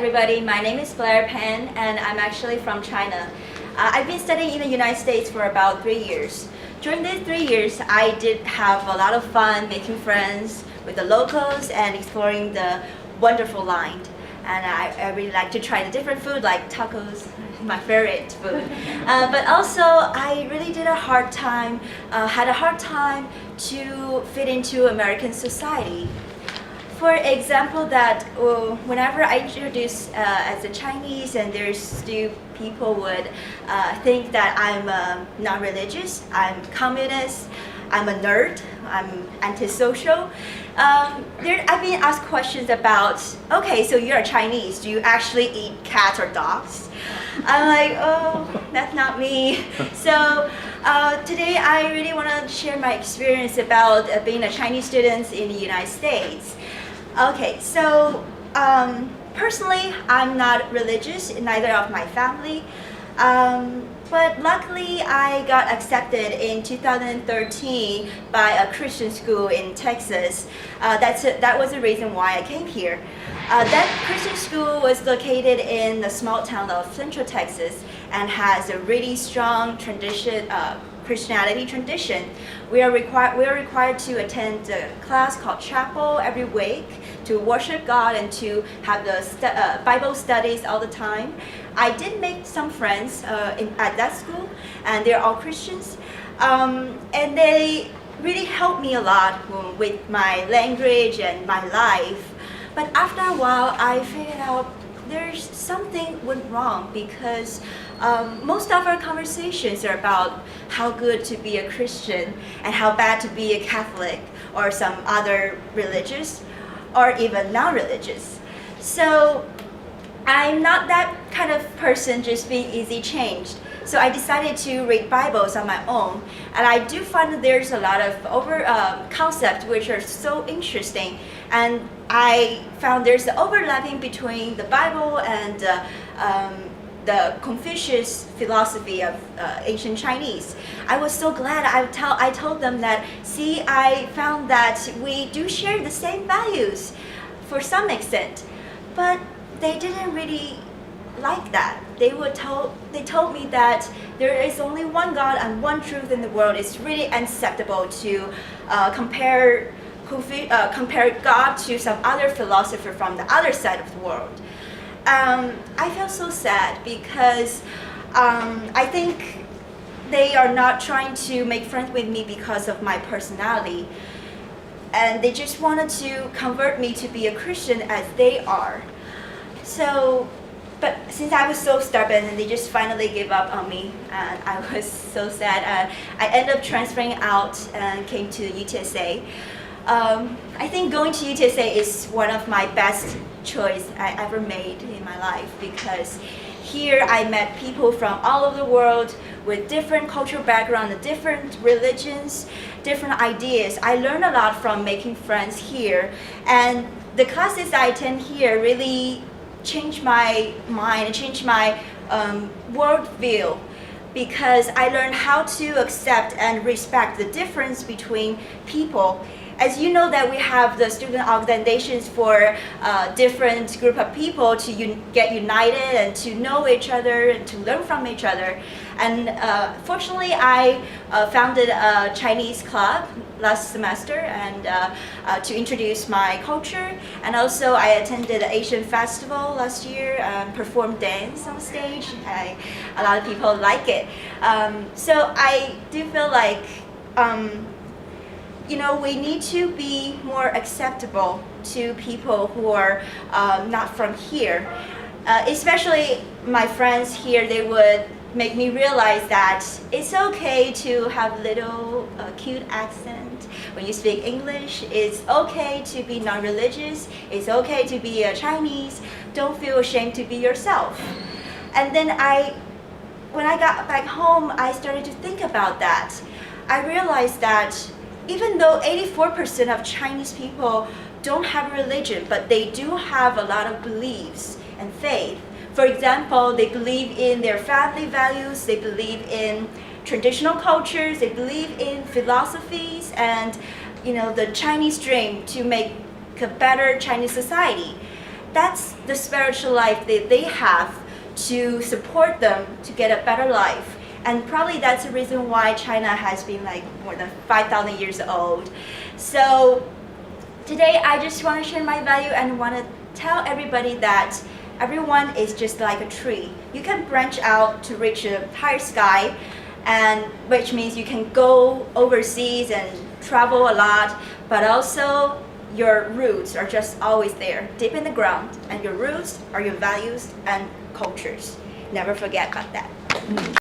everybody. My name is Blair Pan, and I'm actually from China. I've been studying in the United States for about 3 years. During these 3 years, I did have a lot of fun making friends with the locals and exploring the wonderful land. And I really like to try the different food like tacos, my favorite food. But also, I really had a hard time to fit into American society. For example, that whenever I introduce as a Chinese, and there's still people would think that I'm not religious, I'm communist, I'm a nerd, I'm antisocial. I've been asked questions about, okay, so you're a Chinese, do you actually eat cats or dogs? I'm like, oh, that's not me. So today I really want to share my experience about being a Chinese student in the United States. Okay, so personally, I'm not religious, neither of my family. But luckily, I got accepted in 2013 by a Christian school in Texas. That was the reason why I came here. That Christian school was located in the small town of Central Texas and has a really strong tradition, Christianity tradition. We are required to attend a class called chapel every week to worship God and to have the Bible studies all the time. I did make some friends at that school, and they're all Christians, and they really helped me a lot with my language and my life. But after a while, I figured out there's something went wrong because most of our conversations are about how good to be a Christian and how bad to be a Catholic or some other religious or even non-religious. So I'm not that kind of person just being easy changed. So I decided to read Bibles on my own, and I do find that there's a lot of concepts which are so interesting, and I found there's the overlapping between the Bible and the Confucius philosophy of ancient Chinese. I was so glad. I told them that, see, I found that we do share the same values for some extent, but they didn't really like that. They told me that there is only one God and one truth in the world. It's really unacceptable to compare God to some other philosopher from the other side of the world. I felt so sad because I think they are not trying to make friends with me because of my personality, and they just wanted to convert me to be a Christian as they are. So, but since I was so stubborn, and they just finally gave up on me, and I was so sad. I ended up transferring out and came to UTSA. I think going to UTSA is one of my best choice I ever made in my life, because here I met people from all over the world with different cultural backgrounds, different religions, different ideas. I learned a lot from making friends here, and the classes I attend here really changed my mind, changed my worldview, because I learned how to accept and respect the difference between people. As you know that we have the student organizations for different group of people to get united and to know each other and to learn from each other. And fortunately, I founded a Chinese club last semester and to introduce my culture. And also I attended the Asian festival last year and performed dance on stage. A lot of people like it. So I do feel like we need to be more acceptable to people who are not from here. Especially my friends here, they would make me realize that it's okay to have little cute accent when you speak English. It's okay to be non-religious. It's okay to be a Chinese. Don't feel ashamed to be yourself. And then when I got back home, I started to think about that. I realized that even though 84% of Chinese people don't have a religion, but they do have a lot of beliefs and faith. For example, they believe in their family values, they believe in traditional cultures, they believe in philosophies and the Chinese dream to make a better Chinese society. that's the spiritual life that they have to support them to get a better life. And probably that's the reason why China has been like more than 5,000 years old. So today I just want to share my value and want to tell everybody that everyone is just like a tree. You can branch out to reach the higher sky, and which means you can go overseas and travel a lot, but also your roots are just always there, deep in the ground, and your roots are your values and cultures. Never forget about that.